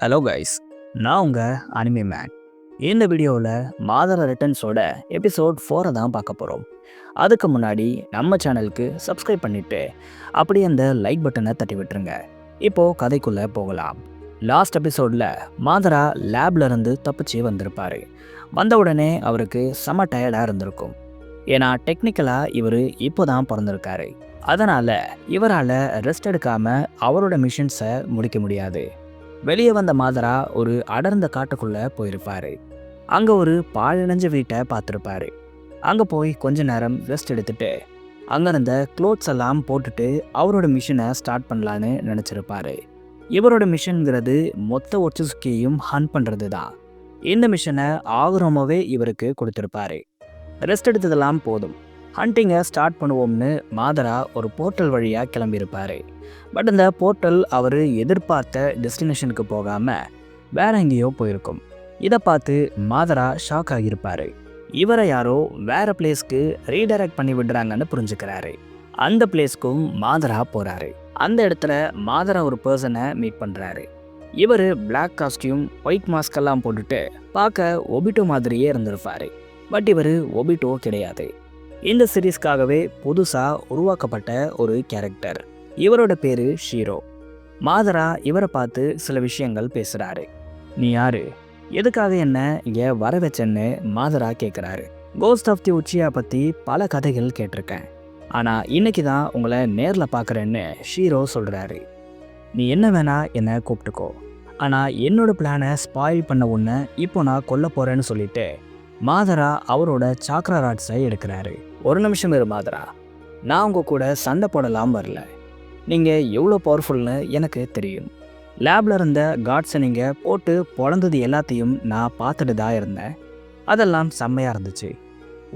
Hello guys, நான் உங்கள் anime man. இந்த வீடியோவில் மாதரா ரிட்டர்ன்ஸோட எபிசோட் 4 தான் பார்க்க போகிறோம். அதுக்கு முன்னாடி நம்ம சேனலுக்கு சப்ஸ்கிரைப் பண்ணிவிட்டு அப்படியே அந்த லைக் பட்டனை தட்டி விட்டுருங்க. இப்போது கதைக்குள்ளே போகலாம். லாஸ்ட் எபிசோடில் மாதரா லேப்ல இருந்து தப்பிச்சு வந்திருப்பார். வந்த உடனே அவருக்கு செம டயர்டாக இருந்திருக்கும். ஏன்னா டெக்னிக்கலாக இவர் இப்போ தான் பிறந்திருக்காரு. அதனால் இவரால் ரெஸ்ட் எடுக்காமல் அவரோட மிஷன்ஸை முடிக்க முடியாது. வெளியே வந்த மாதரா ஒரு அடர்ந்த காட்டுக்குள்ளே போயிருப்பார். அங்கே ஒரு பாழடைஞ்ச வீட்டை பார்த்துருப்பாரு. அங்கே போய் கொஞ்ச நேரம் ரெஸ்ட் எடுத்துட்டு அங்கே இருந்த க்ளோத்ஸ் எல்லாம் போட்டுட்டு அவரோட மிஷனை ஸ்டார்ட் பண்ணலான்னு நினச்சிருப்பாரு. இவரோட மிஷன்கிறது மொத்த ஒட்சுசுக்கியையும் ஹண்ட் பண்ணுறது தான். இந்த மிஷனை ஆகுரமாகவே இவருக்கு கொடுத்துருப்பாரு. ரெஸ்ட் எடுத்ததெல்லாம் போதும், ஹண்டிங்கை ஸ்டார்ட் பண்ணுவோம்னு மாதரா ஒரு போர்ட்டல் வழியாக கிளம்பியிருப்பார். பட் அந்த போர்ட்டல் அவர் எதிர்பார்த்த டெஸ்டினேஷனுக்கு போகாமல் வேற எங்கேயோ போயிருக்கும். இதை பார்த்து மாதரா ஷாக் ஆகியிருப்பார். இவரை யாரோ வேற பிளேஸ்க்கு ரீடைரக்ட் பண்ணி விடுறாங்கன்னு புரிஞ்சுக்கிறாரு. அந்த பிளேஸ்க்கும் மாதரா போகிறாரு. அந்த இடத்துல மாதரா ஒரு பர்சனை மீட் பண்ணுறாரு. இவர் பிளாக் காஸ்டியூம், ஒயிட் மாஸ்க் எல்லாம் போட்டுட்டு பார்க்க ஒபிட்டோ மாதிரியே இருந்திருப்பார். பட் இவர் ஒபிட்டோ கிடையாது. இந்த சீரீஸ்க்காகவே புதுசாக உருவாக்கப்பட்ட ஒரு கேரக்டர். இவரோட பேர் ஷீரோ. மாதரா இவரை பார்த்து சில விஷயங்கள் பேசுகிறாரு. நீ யாரு, எதுக்காக என்ன இங்கே வர வச்சேன்னு மாதரா கேட்குறாரு. கோஸ்ட் ஆஃப் தி உச்சியா பற்றி பல கதைகள் கேட்டிருக்கேன், ஆனால் இன்னைக்கு தான் உங்களை நேரில் பார்க்குறேன்னு ஷீரோ சொல்கிறாரு. நீ என்ன வேணா என்னை கூப்பிட்டுக்கோ, ஆனால் என்னோட பிளானை ஸ்பாயில் பண்ண உன்னை இப்போ நான் கொல்ல போகிறேன்னு சொல்லிட்டு மாதரா அவரோட சாக்ரா ராட்ஸை எடுக்கிறாரு. ஒரு நிமிஷம் இரு மாதரா, நான் உங்கள் கூட சண்டை போடலாம் வரல. நீங்கள் எவ்வளோ பவர்ஃபுல்னு எனக்கு தெரியும். லேபில் இருந்த காட்ஸை நீங்கள் போட்டு பொழந்தது எல்லாத்தையும் நான் பார்த்துட்டு தான் இருந்தேன். அதெல்லாம் செம்மையாக இருந்துச்சு.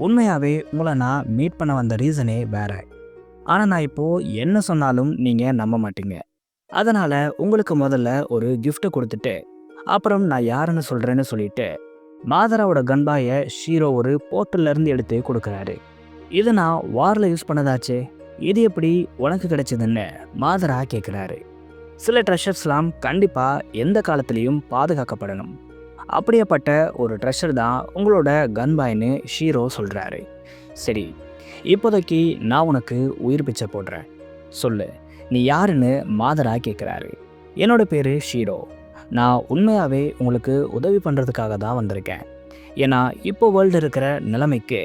உண்மையாகவே உங்களை நான் மீட் பண்ண வந்த ரீசனே வேற. ஆனால் நான் இப்போது என்ன சொன்னாலும் நீங்கள் நம்ப மாட்டீங்க. அதனால் உங்களுக்கு முதல்ல ஒரு கிஃப்ட்டை கொடுத்துட்டு அப்புறம் நான் யாருன்னு சொல்கிறேன்னு சொல்லிட்டு மாதராவோட கன்பாயை ஷீரோ ஒரு போர்ட்டல்லேருந்து எடுத்து கொடுக்குறாரு. இது நான் வாரில் யூஸ் பண்ணதாச்சே, இது எப்படி உனக்கு கிடைச்சதுன்னு மாதரா கேட்குறாரு. சில ட்ரெஷர்ஸ்லாம் கண்டிப்பாக எந்த காலத்துலேயும் பாதுகாக்கப்படணும். அப்படியேப்பட்ட ஒரு ட்ரெஷர் தான் உங்களோட கன்பாய்னு ஷீரோ சொல்கிறாரு. சரி, இப்போதைக்கு நான் உனக்கு உயிர் பிச்சை போடுறேன், சொல்லு நீ யாருன்னு மாதரா கேட்குறாரு. என்னோட பேர் ஷீரோ. நான் உண்மையாகவே உங்களுக்கு உதவி பண்ணுறதுக்காக தான் வந்திருக்கேன். ஏன்னா இப்போ வேர்ல்டு இருக்கிற நிலைமைக்கு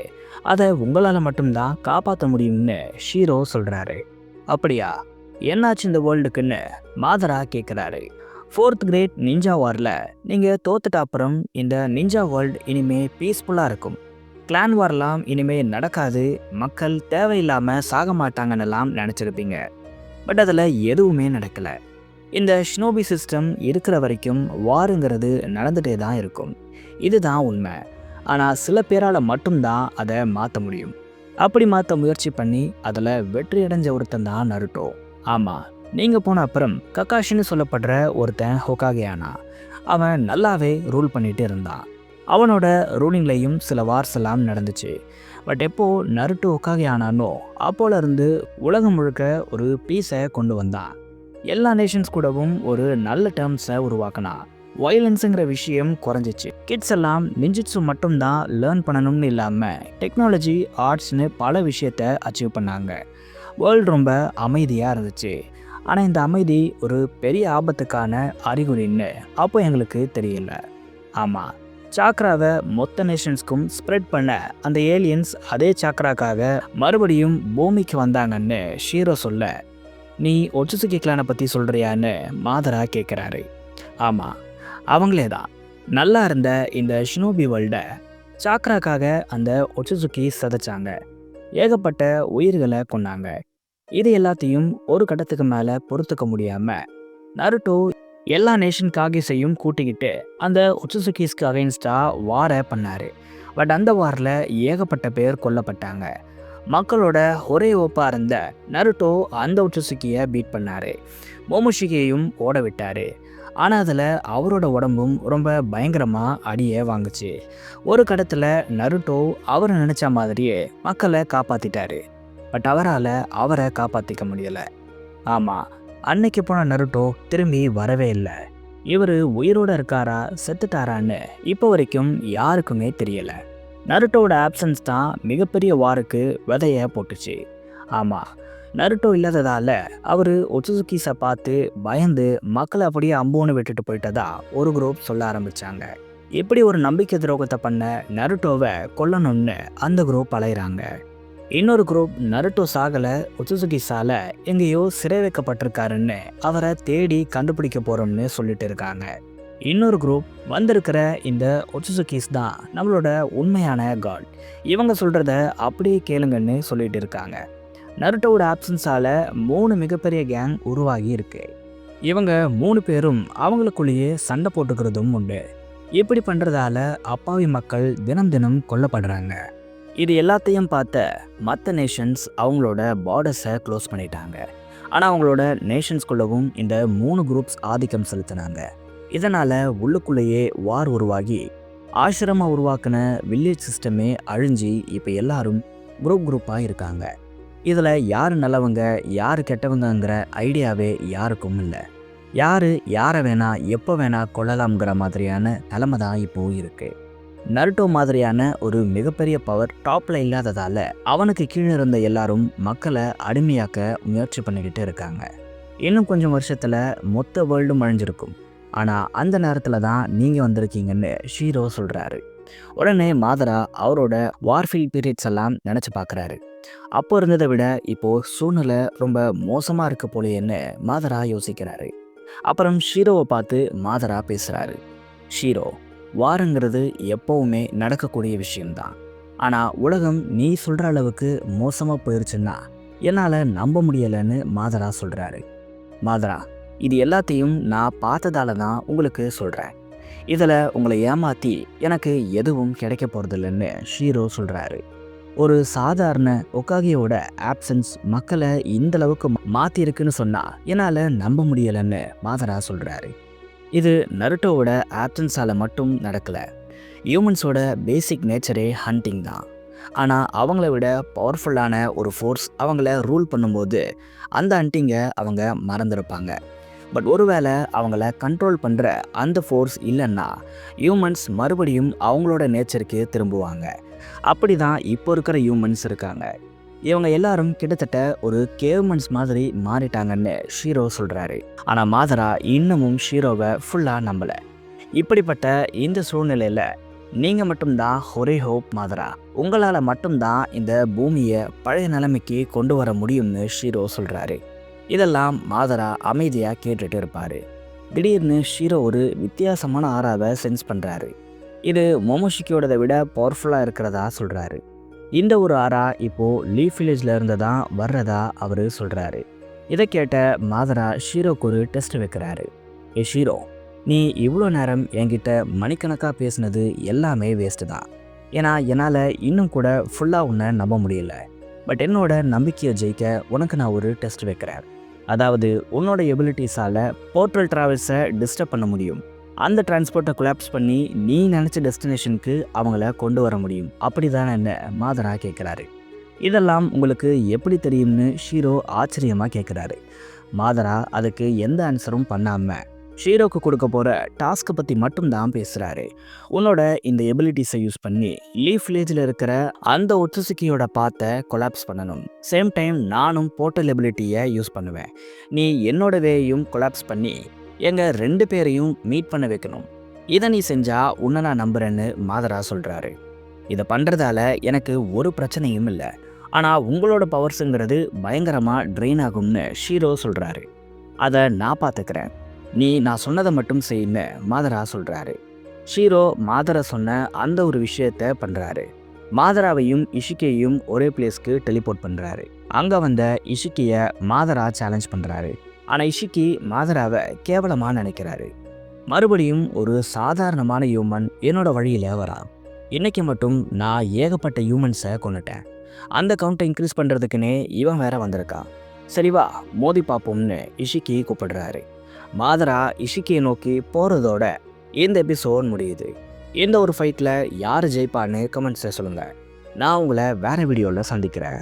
அதை உங்களால் மட்டும்தான் காப்பாற்ற முடியும்னு ஷீரோ சொல்கிறாரு. அப்படியா, என்னாச்சு இந்த வேர்ல்டுக்குன்னு மாதரா கேட்குறாரு. 4th கிரேட் நிஞ்சா வாரில் நீங்கள் தோத்துட்ட அப்புறம் இந்த நிஞ்சா வேர்ல்டு இனிமேல் பீஸ்ஃபுல்லாக இருக்கும். கிளான் வார்லாம் இனிமேல் நடக்காது, மக்கள் தேவையில்லாமல் சாக மாட்டாங்கன்னெல்லாம் நினச்சிருப்பீங்க. பட் அதில் எதுவுமே நடக்கலை. இந்த ஷினோபி சிஸ்டம் இருக்கிற வரைக்கும் வாருங்கிறது நடந்துகிட்டே தான் இருக்கும். இதுதான் உண்மை. ஆனால் சில பேரால் மட்டும்தான் அதை மாற்ற முடியும். அப்படி மாற்ற முயற்சி பண்ணி அதில் வெற்றி அடைஞ்ச ஒருத்தன் தான் நருட்டோ. ஆமாம், நீங்கள் போன அப்புறம் கக்காஷின்னு சொல்லப்படுற ஒருத்தன் ஹோகாகேயானா. அவன் நல்லாவே ரூல் பண்ணிகிட்டு இருந்தான். அவனோட ரூலிங்லேயும் சில வார்ஸ் எல்லாம் நடந்துச்சு. பட் எப்போ நருட்டோ ஹோகாகேயானானோ அப்போலேருந்து உலகம் முழுக்க ஒரு பீஸை கொண்டு வந்தான். எல்லா நேஷன்ஸ் கூடவும் ஒரு நல்ல டேர்ம்ஸை உருவாக்கினா. வயலன்ஸுங்கிற விஷயம் குறைஞ்சிச்சு. கிட்ஸ் எல்லாம் நிஞ்சிட்ஸு மட்டும்தான் லேர்ன் பண்ணணும்னு இல்லாமல் டெக்னாலஜி, ஆர்ட்ஸ்னு பல விஷயத்தை அச்சீவ் பண்ணாங்க. வேர்ல்டு ரொம்ப அமைதியாக இருந்துச்சு. ஆனால் இந்த அமைதி ஒரு பெரிய ஆபத்துக்கான அறிகுறின்னு அப்போ எங்களுக்கு தெரியல. ஆமாம், சாக்ராவை மொத்த நேஷன்ஸ்க்கும் ஸ்ப்ரெட் பண்ண அந்த ஏலியன்ஸ் அதே சாக்ராக்காக மறுபடியும் பூமிக்கு வந்தாங்கன்னு ஷீரோ சொல்ல, நீ ஒட்சுசுகி கிளானை பற்றி சொல்கிறியான்னு மாதரா கேட்குறாரு. ஆமாம், அவங்களே தான். நல்லா இருந்த இந்த ஷினோபி வேர்ல்டை சாக்ராக்காக அந்த ஒட்சுசுகி சதைச்சாங்க. ஏகப்பட்ட உயிர்களை கொண்டாங்க. இது எல்லாத்தையும் ஒரு கட்டத்துக்கு மேலே பொறுத்துக்க முடியாமல் நருட்டோ எல்லா நேஷன் காகிஸையும் கூட்டிக்கிட்டு அந்த ஒட்சுசுகிஸ்க்கு அகைன்ஸ்டாக வாரை பண்ணார். பட் அந்த வாரில் ஏகப்பட்ட பேர் கொல்லப்பட்டாங்க. மக்களோட ஒரே ஓப்பாக இருந்த நருட்டோ அந்த ஒட்சுசுகியை பீட் பண்ணார். மோமோஷிகியையும் ஓட விட்டார். ஆனால் அதில் அவரோட உடம்பும் ரொம்ப பயங்கரமாக அடியை வாங்குச்சு. ஒரு கட்டத்தில் நருட்டோ அவரை நினச்ச மாதிரியே மக்களை காப்பாற்றிட்டாரு. பட் அவரால் அவரை காப்பாற்றிக்க முடியலை. ஆமாம், அன்னைக்கு போன நருட்டோ திரும்பி வரவே இல்லை. இவர் உயிரோட இருக்காரா செத்துட்டாரான்னு இப்போ வரைக்கும் யாருக்குமே தெரியல. நருட்டோட ஆப்சன்ஸ் தான் மிகப்பெரிய வாருக்கு விதைய போட்டுச்சு. ஆமாம், நருட்டோ இல்லாததால அவர் ஒட்சுசுகிஸை பார்த்து பயந்து மக்களை அப்படியே அம்போன்னு விட்டுட்டு போயிட்டதா ஒரு குரூப் சொல்ல ஆரம்பித்தாங்க. இப்படி ஒரு நம்பிக்கை துரோகத்தை பண்ண நருட்டோவை கொல்லணும்னு அந்த குரூப் அலைகிறாங்க. இன்னொரு குரூப் நருட்டோ சாகலை, ஒட்சுசுகிஸால எங்கேயோ சிறை வைக்கப்பட்டிருக்காருன்னு அவரை தேடி கண்டுபிடிக்க போகிறோம்னு சொல்லிட்டு இருக்காங்க. இன்னொரு குரூப் வந்திருக்கிற இந்த ஒட்சுசுகிஸ் தான் நம்மளோட உண்மையான காட், இவங்க சொல்கிறத அப்படியே கேளுங்கன்னு சொல்லிட்டு இருக்காங்க. நருட்டோட ஆப்சன்ஸால 3 மிகப்பெரிய கேங் உருவாகி இருக்கு. இவங்க 3 பேரும் அவங்களுக்குள்ளேயே சண்டை போட்டுக்கிறதும் உண்டு. இப்படி பண்ணுறதால அப்பாவி மக்கள் தினம் தினம் கொல்லப்படுறாங்க. இது எல்லாத்தையும் பார்த்த மற்ற நேஷன்ஸ் அவங்களோட பார்டர்ஸை க்ளோஸ் பண்ணிட்டாங்க. ஆனால் அவங்களோட நேஷன்ஸ்குள்ளவும் இந்த 3 குரூப்ஸ் ஆதிக்கம் செலுத்தினாங்க. இதனால் உள்ளுக்குள்ளேயே வார் உருவாகி ஆசிரமம் உருவாக்கின வில்லேஜ் சிஸ்டமே அழிஞ்சி இப்போ எல்லாரும் குரூப்பாக இருக்காங்க. இதில் யார் நல்லவங்க யார் கெட்டவங்கிற ஐடியாவே யாருக்கும் இல்லை. யார் யாரை வேணா எப்போ வேணா கொள்ளலாம்ங்கிற மாதிரியான நிலைமை தான் இப்போது இருக்குது. நருட்டோ மாதிரியான ஒரு மிகப்பெரிய பவர் டாப்பில் இல்லாததால் அவனுக்கு கீழே இருந்த எல்லாரும் மக்களை அடிமையாக்க முயற்சி பண்ணிக்கிட்டு இருக்காங்க. இன்னும் கொஞ்சம் வருஷத்தில் மொத்த வேர்ல்டும் அழிஞ்சிருக்கும். ஆனால் அந்த நேரத்தில் தான் நீங்கள் வந்திருக்கீங்கன்னு ஷீரோ சொல்கிறாரு. உடனே மாதரா அவரோட வார்ஃபீல்ட் பீரியட்ஸ் எல்லாம் நினச்சி பார்க்குறாரு. அப்போ இருந்ததை விட இப்போது சூழ்நிலை ரொம்ப மோசமாக இருக்க போலேன்னு மாதரா யோசிக்கிறாரு. அப்புறம் ஷீரோவை பார்த்து மாதரா பேசுகிறாரு. ஷீரோ, வாருங்கிறது எப்போவுமே நடக்கக்கூடிய விஷயம்தான். ஆனால் உலகம் நீ சொல்கிற அளவுக்கு மோசமாக போயிடுச்சுன்னா என்னால் நம்ப முடியலைன்னு மாதரா சொல்கிறாரு. மாதரா, இது எல்லாத்தையும் நான் பார்த்ததால தான் உங்களுக்கு சொல்கிறேன். இதில் உங்களை ஏமாற்றி எனக்கு எதுவும் கிடைக்க போகிறதில்லைன்னு ஷீரோ சொல்கிறாரு. ஒரு சாதாரண ஒக்காகியோட ஆப்சன்ஸ் மக்களை இந்தளவுக்கு மாற்றிருக்குன்னு சொன்னால் என்னால் நம்ப முடியலைன்னு மாதரா சொல்கிறாரு. இது நருட்டோவோட ஆப்சன்ஸால் மட்டும் நடக்கலை. ஹியூமன்ஸோட பேசிக் நேச்சரே ஹண்டிங் தான். ஆனால் அவங்கள விட பவர்ஃபுல்லான ஒரு ஃபோர்ஸ் அவங்கள ரூல் பண்ணும்போது அந்த ஹண்டிங்கை அவங்க மறந்துருப்பாங்க. பட் ஒருவேளை அவங்கள கண்ட்ரோல் பண்ணுற அந்த ஃபோர்ஸ் இல்லைன்னா ஹியூமன்ஸ் மறுபடியும் அவங்களோட நேச்சருக்கு திரும்புவாங்க. அப்படி தான் இப்போ இருக்கிற ஹியூமன்ஸ் இருக்காங்க. இவங்க எல்லாரும் கிட்டத்தட்ட ஒரு கேவ்மன்ஸ் மாதிரி மாறிட்டாங்கன்னு ஷீரோ சொல்கிறாரு. ஆனால் மாதரா இன்னமும் ஷீரோவை ஃபுல்லாக நம்பலை. இப்படிப்பட்ட இந்த சூழ்நிலையில் நீங்கள் மட்டும்தான் ஒரே ஹோப் மாதரா. உங்களால் மட்டும்தான் இந்த பூமியை பழைய நிலைமைக்கு கொண்டு வர முடியும்னு ஷீரோ சொல்கிறாரு. இதெல்லாம் மாதரா அமைதியாக கேட்டுட்டு இருப்பார். திடீர்னு ஷீரோ ஒரு வித்தியாசமான ஆறாவை சென்ஸ் பண்ணுறாரு. இது மொமோஷிக்கியோடதை விட பவர்ஃபுல்லாக இருக்கிறதா சொல்கிறாரு. இந்த ஒரு ஆறா இப்போது லீஃப் வில்லேஜில் இருந்து தான் வர்றதா அவர் சொல்கிறாரு. இதை கேட்ட மாதரா ஷீரோக்கு ஒரு டெஸ்ட் வைக்கிறாரு. ஷீரோ, நீ இவ்வளோ நேரம் என்கிட்ட மணிக்கணக்காக பேசுனது எல்லாமே வேஸ்ட்டு தான். ஏன்னா என்னால் இன்னும் கூட ஃபுல்லாக உன்னை நம்ப முடியல. பட் என்னோட நம்பிக்கையை ஜெயிக்க உனக்கு நான் ஒரு டெஸ்ட் வைக்கிறேன். அதாவது உன்னோட எபிலிட்டிஸால் போர்ட்டல் ட்ராவல்ஸை டிஸ்டர்ப் பண்ண முடியும். அந்த டிரான்ஸ்போர்ட்டை கொலாப்ஸ் பண்ணி நீ நினச்ச டெஸ்டினேஷனுக்கு அவங்கள கொண்டு வர முடியும். அப்படி தானே என்ன மாதரா கேட்குறாரு. இதெல்லாம் உங்களுக்கு எப்படி தெரியும்னு ஷீரோ ஆச்சரியமாக கேட்குறாரு. மாதரா அதுக்கு எந்த ஆன்சரும் பண்ணாமல் ஷீரோக்கு கொடுக்க போகிற டாஸ்க்கை பற்றி மட்டும்தான் பேசுகிறாரு. உன்னோட இந்த எபிலிட்டிஸை யூஸ் பண்ணி லீஃப் வில்லேஜில் இருக்கிற அந்த ஒட்சுசுகியோட பாத்தை கொலாப்ஸ் பண்ணணும். சேம் டைம் நானும் போர்ட்டல் எபிலிட்டியை யூஸ் பண்ணுவேன். நீ என்னோட வேயையும் கொலாப்ஸ் பண்ணி எங்கள் 2 பேரையும் மீட் பண்ண வைக்கணும். இதை நீ செஞ்சால் உன்னை நான் நம்புகிறேன்னு மாதரா சொல்கிறாரு. இதை பண்ணுறதால எனக்கு ஒரு பிரச்சனையும் இல்லை. ஆனால் உங்களோட பவர்ஸுங்கிறது பயங்கரமாக ட்ரெயின் ஆகும்னு ஷீரோ சொல்கிறாரு. அதை நான் பார்த்துக்கிறேன், நீ நான் சொன்னதை மட்டும் செய்யுன்னு மாதரா சொல்கிறாரு. ஷீரோ மாதரா சொன்ன அந்த ஒரு விஷயத்தை பண்ணுறாரு. மாதராவையும் இஷிக்கியையும் ஒரே பிளேஸ்க்கு டெலிபோர்ட் பண்ணுறாரு. அங்கே வந்த இஷிக்கியை மாதரா சேலஞ்ச் பண்ணுறாரு. ஆனால் இஷிக்கி மாதராவை கேவலமாக நினைக்கிறாரு. மறுபடியும் ஒரு சாதாரணமான ஹியூமன் என்னோட வழியில் வரான். இன்றைக்கி மட்டும் நான் ஏகப்பட்ட ஹியூமன்ஸை கொண்டுட்டேன். அந்த கவுண்டை இன்க்ரீஸ் பண்ணுறதுக்குன்னே இவன் வேற வந்திருக்கான். சரிவா மோதி பார்ப்போம்னு இஷிக்கி கூப்பிடுறாரு. மாதரா இஷிக்கியை நோக்கி போகிறதோட இந்த எபிசோட் முடியுது. இந்த ஒரு ஃபைட்டில் யார் ஜெயிப்பான்னு கமெண்ட்ஸை சொல்லுங்கள். நான் உங்களை வேறு வீடியோவில் சந்திக்கிறேன்.